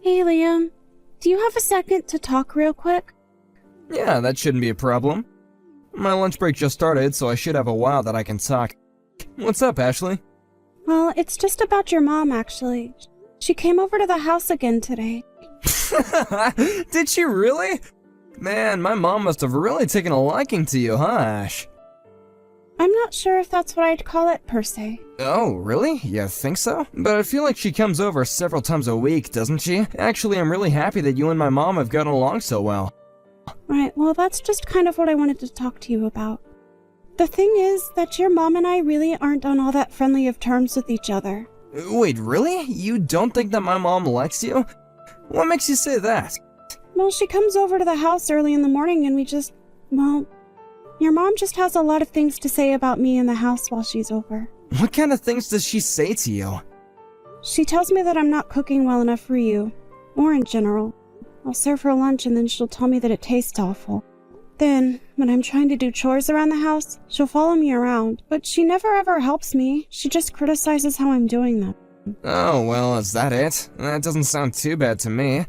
Hey, Liam. Do you have a second to talk real quick? Yeah, that shouldn't be a problem. My lunch break just started, so I should have a while that I can talk. What's up, Ashley? Well, it's just about your mom, actually. She came over to the house again today. Did she really? Man, my mom must have really taken a liking to you, huh, Ash? I'm not sure if that's what I'd call it, per se. Oh, really? You think so? But I feel like she comes over several times a week, doesn't she? Actually, I'm really happy that you and my mom have gotten along so well. Right, well, that's just kind of what I wanted to talk to you about. The thing is that your mom and I really aren't on all that friendly of terms with each other. Wait, really? You don't think that my mom likes you? What makes you say that? Well, she comes over to the house early in the morning and your mom just has a lot of things to say about me in the house while she's over. What kind of things does she say to you? She tells me that I'm not cooking well enough for you, or in general. I'll serve her lunch and then she'll tell me that it tastes awful. Then, when I'm trying to do chores around the house, she'll follow me around, but she never ever helps me. She just criticizes how I'm doing them. Oh, well, is that it? That doesn't sound too bad to me.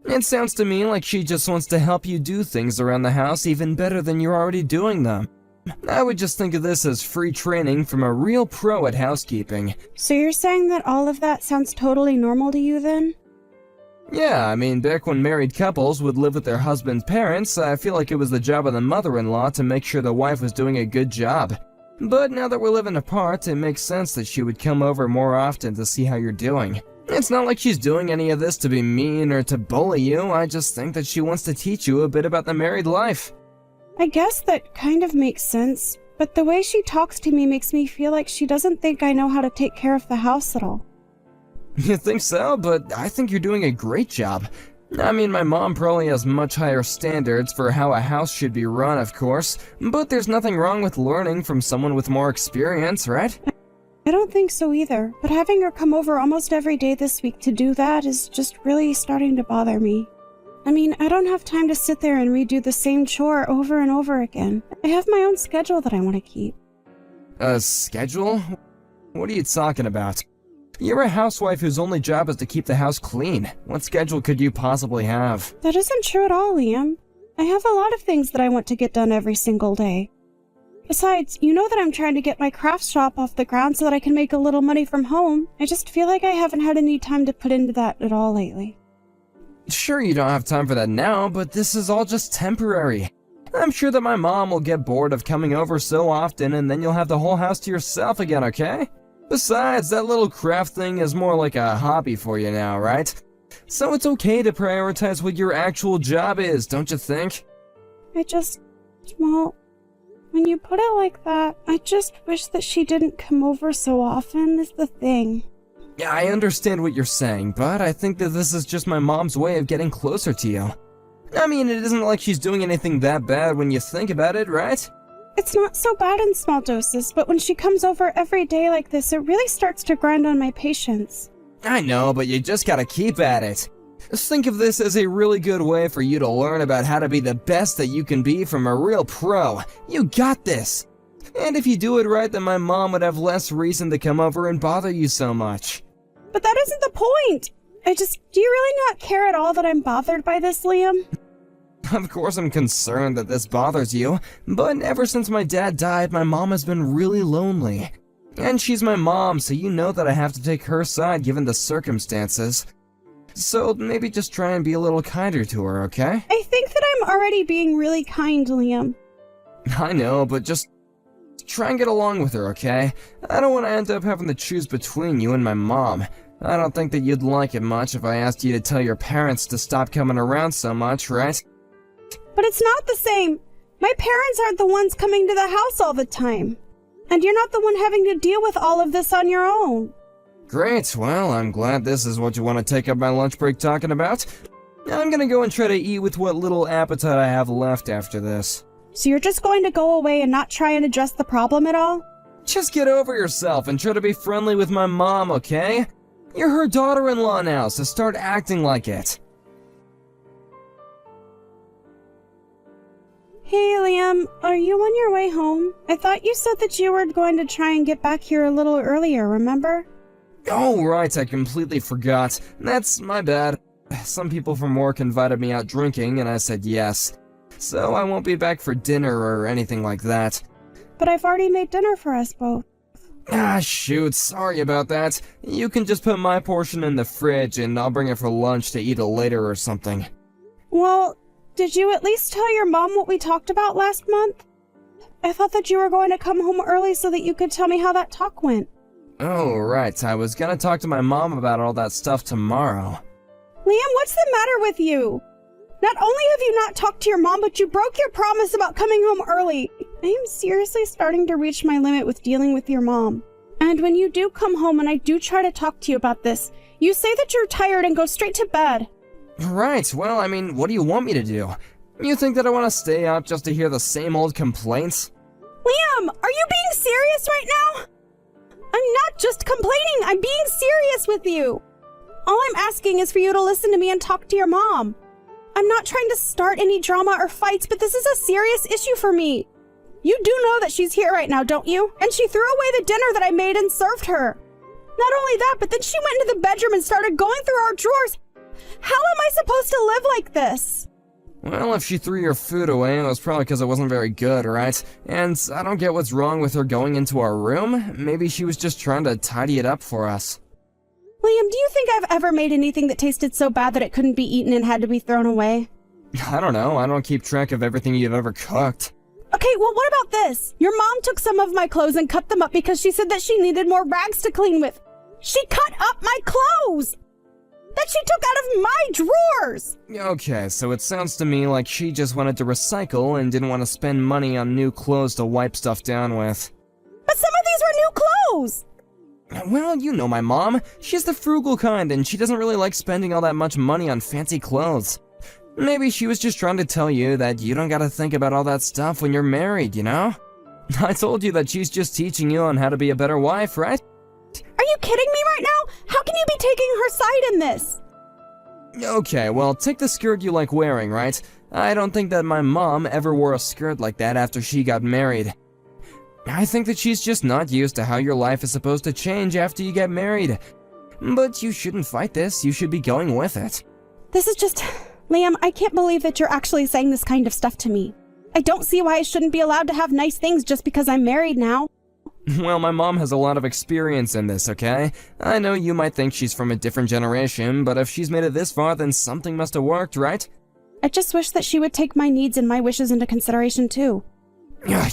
It sounds to me like she just wants to help you do things around the house even better than you're already doing them. I would just think of this as free training from a real pro at housekeeping. So you're saying that all of that sounds totally normal to you then? Yeah, I mean, back when married couples would live with their husband's parents, I feel like it was the job of the mother-in-law to make sure the wife was doing a good job. But now that we're living apart, it makes sense that she would come over more often to see how you're doing. It's not like she's doing any of this to be mean or to bully you, I just think that she wants to teach you a bit about the married life. I guess that kind of makes sense, but the way she talks to me makes me feel like she doesn't think I know how to take care of the house at all. You think so? But I think you're doing a great job. I mean, my mom probably has much higher standards for how a house should be run, of course, but there's nothing wrong with learning from someone with more experience, right? I don't think so either, but having her come over almost every day this week to do that is just really starting to bother me. I mean, I don't have time to sit there and redo the same chore over and over again. I have my own schedule that I want to keep. A schedule? What are you talking about? You're a housewife whose only job is to keep the house clean. What schedule could you possibly have? That isn't true at all, Liam. I have a lot of things that I want to get done every single day. Besides, you know that I'm trying to get my craft shop off the ground so that I can make a little money from home. I just feel like I haven't had any time to put into that at all lately. Sure, you don't have time for that now, but this is all just temporary. I'm sure that my mom will get bored of coming over so often and then you'll have the whole house to yourself again, okay? Besides, that little craft thing is more like a hobby for you now, right? So it's okay to prioritize what your actual job is, don't you think? When you put it like that, I just wish that she didn't come over so often is the thing. Yeah, I understand what you're saying, but I think that this is just my mom's way of getting closer to you. I mean, it isn't like she's doing anything that bad when you think about it, right? It's not so bad in small doses, but when she comes over every day like this, it really starts to grind on my patience. I know, but you just gotta keep at it. Think of this as a really good way for you to learn about how to be the best that you can be from a real pro. You got this! And if you do it right, then my mom would have less reason to come over and bother you so much. But that isn't the point! Do you really not care at all that I'm bothered by this, Liam? Of course I'm concerned that this bothers you, but ever since my dad died, my mom has been really lonely. And she's my mom, so you know that I have to take her side given the circumstances. So maybe just try and be a little kinder to her, okay? I think that I'm already being really kind, Liam. I know, but just try and get along with her, okay? I don't want to end up having to choose between you and my mom. I don't think that you'd like it much if I asked you to tell your parents to stop coming around so much, right? But it's not the same. My parents aren't the ones coming to the house all the time. And you're not the one having to deal with all of this on your own. Great, well, I'm glad this is what you want to take up my lunch break talking about. I'm gonna go and try to eat with what little appetite I have left after this. So you're just going to go away and not try and address the problem at all? Just get over yourself and try to be friendly with my mom, okay? You're her daughter-in-law now, so start acting like it. Hey, Liam, are you on your way home? I thought you said that you were going to try and get back here a little earlier, remember? Oh, right, I completely forgot. That's my bad. some people from work invited me out drinking and I said yes. So I won't be back for dinner or anything like that. But I've already made dinner for us both. Ah, shoot, sorry about that. You can just put my portion in the fridge and I'll bring it for lunch to eat it later or something. Well, did you at least tell your mom what we talked about last month? I thought that you were going to come home early so that you could tell me how that talk went. Oh, right, I was gonna talk to my mom about all that stuff tomorrow. Liam, what's the matter with you? Not only have you not talked to your mom, but you broke your promise about coming home early. I am seriously starting to reach my limit with dealing with your mom. And when you do come home and I do try to talk to you about this, you say that you're tired and go straight to bed. Right, well, I mean, what do you want me to do? You think that I want to stay up just to hear the same old complaints? Liam, are you being serious right now? I'm not just complaining, I'm being serious with you. All I'm asking is for you to listen to me and talk to your mom. I'm not trying to start any drama or fights, but this is a serious issue for me. You do know that she's here right now, don't you? And she threw away the dinner that I made and served her. Not only that, but then she went into the bedroom and started going through our drawers. How am I supposed to live like this? Well, if she threw your food away, it was probably because it wasn't very good, right? And I don't get what's wrong with her going into our room. Maybe she was just trying to tidy it up for us. Liam, do you think I've ever made anything that tasted so bad that it couldn't be eaten and had to be thrown away? I don't know, I don't keep track of everything you've ever cooked. Okay, well, what about this? Your mom took some of my clothes and cut them up because she said that she needed more rags to clean with. She cut up my clothes! That she took out of my drawers! Okay, so it sounds to me like she just wanted to recycle and didn't want to spend money on new clothes to wipe stuff down with. But some of these were new clothes! Well, you know my mom. She's the frugal kind, and she doesn't really like spending all that much money on fancy clothes. Maybe she was just trying to tell you that you don't gotta think about all that stuff when you're married, you know? I told you that she's just teaching you on how to be a better wife, right? Are you kidding me right now? How can you be taking her side in this? Okay, well, take the skirt you like wearing, right? I don't think that my mom ever wore a skirt like that after she got married. I think that she's just not used to how your life is supposed to change after you get married. But you shouldn't fight this, you should be going with it. This is just... Liam, I can't believe that you're actually saying this kind of stuff to me. I don't see why I shouldn't be allowed to have nice things just because I'm married now. Well, my mom has a lot of experience in this, okay? I know you might think she's from a different generation, but if she's made it this far, then something must have worked, right? I just wish that she would take my needs and my wishes into consideration too.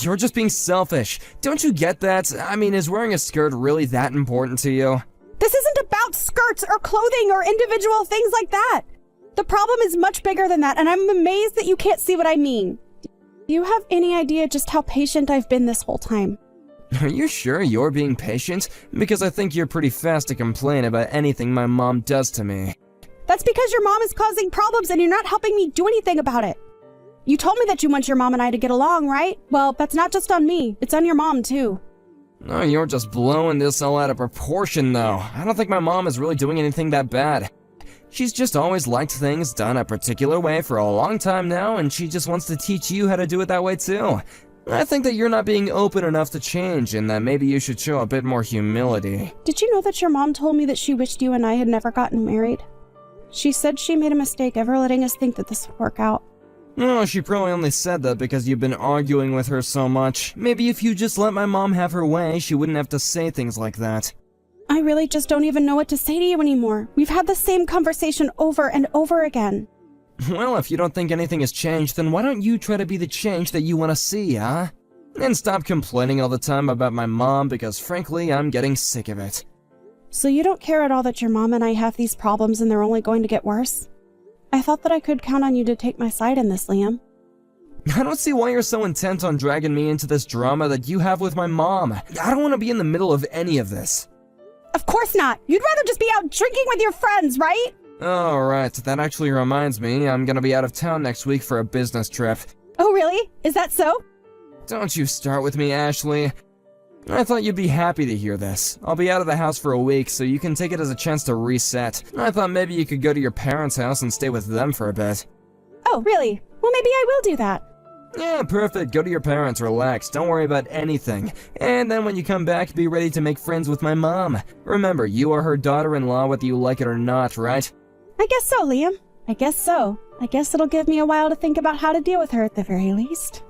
You're just being selfish. Don't you get that? I mean, is wearing a skirt really that important to you? This isn't about skirts or clothing or individual things like that. The problem is much bigger than that, and I'm amazed that you can't see what I mean. Do you have any idea just how patient I've been this whole time? Are you sure you're being patient? Because I think you're pretty fast to complain about anything my mom does to me. That's because your mom is causing problems and you're not helping me do anything about it. You told me that you want your mom and I to get along, right? Well, that's not just on me. It's on your mom, too. Oh, you're just blowing this all out of proportion, though. I don't think my mom is really doing anything that bad. She's just always liked things done a particular way for a long time now, and she just wants to teach you how to do it that way, too. I think that you're not being open enough to change, and that maybe you should show a bit more humility. Did you know that your mom told me that she wished you and I had never gotten married? She said she made a mistake ever letting us think that this would work out. Oh, she probably only said that because you've been arguing with her so much. Maybe if you just let my mom have her way, she wouldn't have to say things like that. I really just don't even know what to say to you anymore. We've had the same conversation over and over again. Well, if you don't think anything has changed, then why don't you try to be the change that you want to see, huh? And stop complaining all the time about my mom, because frankly, I'm getting sick of it. So you don't care at all that your mom and I have these problems and they're only going to get worse? I thought that I could count on you to take my side in this, Liam. I don't see why you're so intent on dragging me into this drama that you have with my mom. I don't want to be in the middle of any of this. Of course not! You'd rather just be out drinking with your friends, right? Oh, right. That actually reminds me, I'm gonna be out of town next week for a business trip. Oh, really? Is that so? Don't you start with me, Ashley. I thought you'd be happy to hear this. I'll be out of the house for a week, so you can take it as a chance to reset. I thought maybe you could go to your parents' house and stay with them for a bit. Oh, really? Well, maybe I will do that. Yeah, perfect. Go to your parents, relax, don't worry about anything. And then when you come back, be ready to make friends with my mom. Remember, you are her daughter-in-law whether you like it or not, right? I guess so, Liam. I guess so. I guess it'll give me a while to think about how to deal with her at the very least.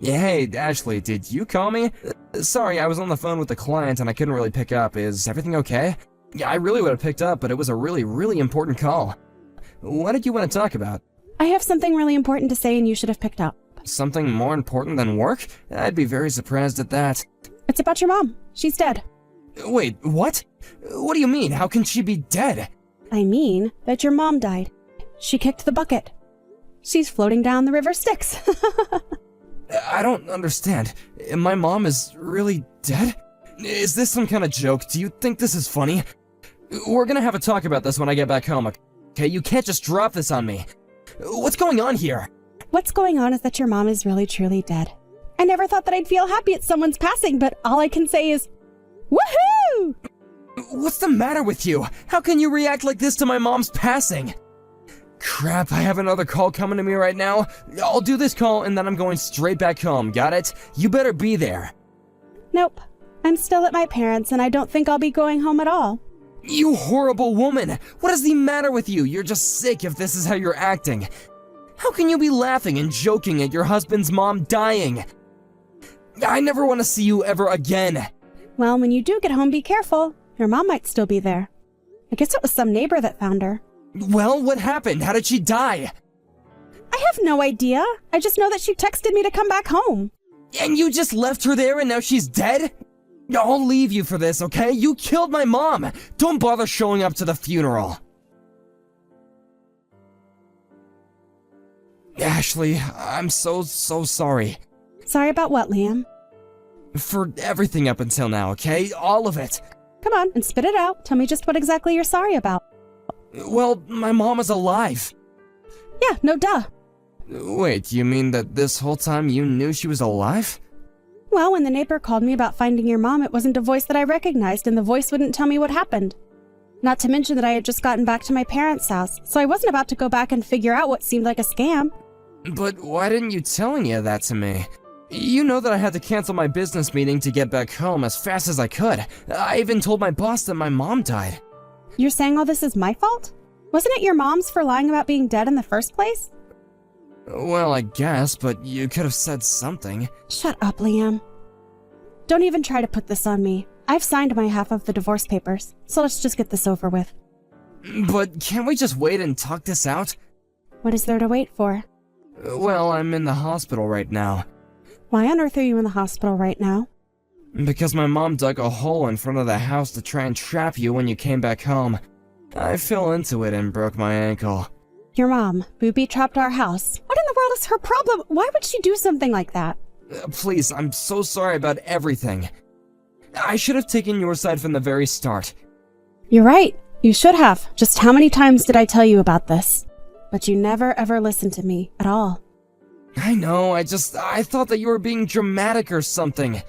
Yeah, hey, Ashley, did you call me? Sorry, I was on the phone with the client and I couldn't really pick up. Is everything okay? Yeah, I really would have picked up, but it was a really important call. What did you want to talk about? I have something really important to say and you should have picked up. Something more important than work? I'd be very surprised at that. It's about your mom. She's dead. Wait, what? What do you mean? How can she be dead? I mean that your mom died. She kicked the bucket. She's floating down the river Styx. I don't understand. My mom is really dead? Is this some kind of joke? Do you think this is funny? We're gonna have a talk about this when I get back home, okay? You can't just drop this on me. What's going on here? What's going on is that your mom is really truly dead. I never thought that I'd feel happy at someone's passing, but all I can say is, woohoo! What's the matter with you? How can you react like this to my mom's passing? Crap, I have another call coming to me right now. I'll do this call and then I'm going straight back home, got it? You better be there. Nope. I'm still at my parents' and I don't think I'll be going home at all. You horrible woman! What is the matter with you? You're just sick if this is how you're acting. How can you be laughing and joking at your husband's mom dying? I never want to see you ever again. Well, when you do get home, be careful. Your mom might still be there. I guess it was some neighbor that found her. Well, what happened? How did she die? I have no idea. I just know that she texted me to come back home. And you just left her there and now she's dead? I'll leave you for this, okay? You killed my mom! Don't bother showing up to the funeral. Ashley, I'm so sorry. Sorry about what, Liam? For everything up until now, okay? All of it. Come on, and spit it out. Tell me just what exactly you're sorry about. Well, my mom is alive. Yeah, no duh. Wait, you mean that this whole time you knew she was alive? Well, when the neighbor called me about finding your mom, it wasn't a voice that I recognized, and the voice wouldn't tell me what happened. Not to mention that I had just gotten back to my parents' house, so I wasn't about to go back and figure out what seemed like a scam. But why didn't you tell any of that to me? You know that I had to cancel my business meeting to get back home as fast as I could. I even told my boss that my mom died. You're saying all this is my fault? Wasn't it your mom's for lying about being dead in the first place? Well, I guess, but you could have said something. Shut up, Liam. Don't even try to put this on me. I've signed my half of the divorce papers, so let's just get this over with. But can't we just wait and talk this out? What is there to wait for? Well, I'm in the hospital right now. Why on earth are you in the hospital right now? Because my mom dug a hole in front of the house to try and trap you when you came back home. I fell into it and broke my ankle. Your mom booby-trapped our house. What in the world is her problem? Why would she do something like that? Please, I'm so sorry about everything. I should have taken your side from the very start. You're right. You should have. Just how many times did I tell you about this? But you never ever listened to me at all. I know, I thought that you were being dramatic or something.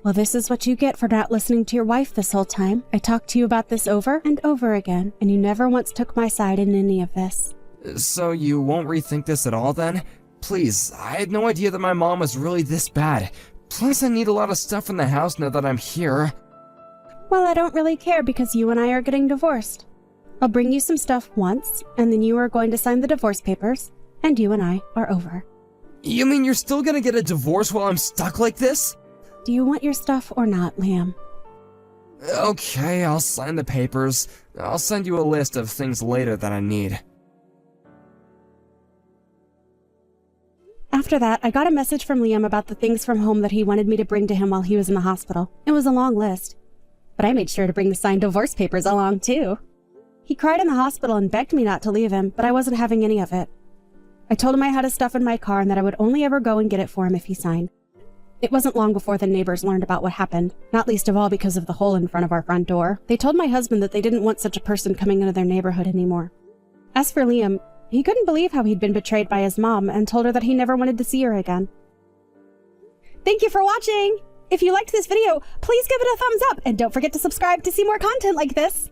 Well, this is what you get for not listening to your wife this whole time. I talked to you about this over and over again, and you never once took my side in any of this. So you won't rethink this at all then? Please, I had no idea that my mom was really this bad. Plus, I need a lot of stuff in the house now that I'm here. Well, I don't really care because you and I are getting divorced. I'll bring you some stuff once, and then you are going to sign the divorce papers, and you and I are over. You mean you're still gonna get a divorce while I'm stuck like this? Do you want your stuff or not, Liam? Okay, I'll sign the papers. I'll send you a list of things later that I need. After that, I got a message from Liam about the things from home that he wanted me to bring to him while he was in the hospital. It was a long list. But I made sure to bring the signed divorce papers along, too. He cried in the hospital and begged me not to leave him, but I wasn't having any of it. I told him I had his stuff in my car and that I would only ever go and get it for him if he signed. It wasn't long before the neighbors learned about what happened, not least of all because of the hole in front of our front door. They told my husband that they didn't want such a person coming into their neighborhood anymore. As for Liam, he couldn't believe how he'd been betrayed by his mom and told her that he never wanted to see her again. Thank you for watching! If you liked this video, please give it a thumbs up and don't forget to subscribe to see more content like this!